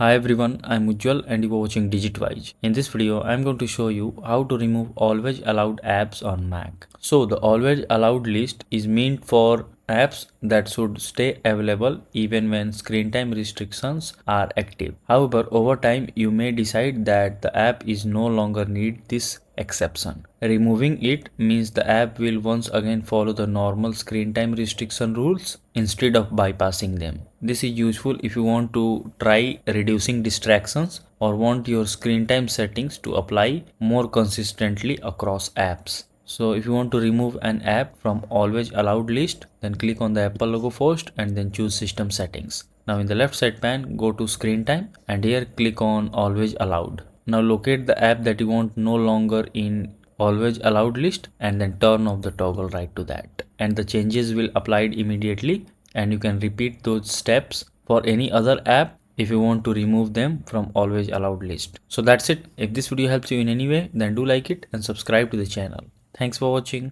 Hi everyone, I'm Ujjwal and you are watching DigitWise. In this video, I'm going to show you how to remove always allowed apps on Mac. So the always allowed list is meant for apps that should stay available even when screen time restrictions are active. However, over time you may decide that the app is no longer need this exception. Removing it means the app will once again follow the normal screen time restriction rules instead of bypassing them. This is useful if you want to try reducing distractions or want your screen time settings to apply more consistently across apps. So if you want to remove an app from always allowed list, then click on the Apple logo first and then choose system settings. Now in the left side pane, go to screen time and here click on always allowed. Now locate the app that you want no longer in always allowed list and then turn off the toggle right to that. And the changes will applied immediately and you can repeat those steps for any other app if you want to remove them from always allowed list. So that's it. If this video helps you in any way, then do like it and subscribe to the channel. Thanks for watching.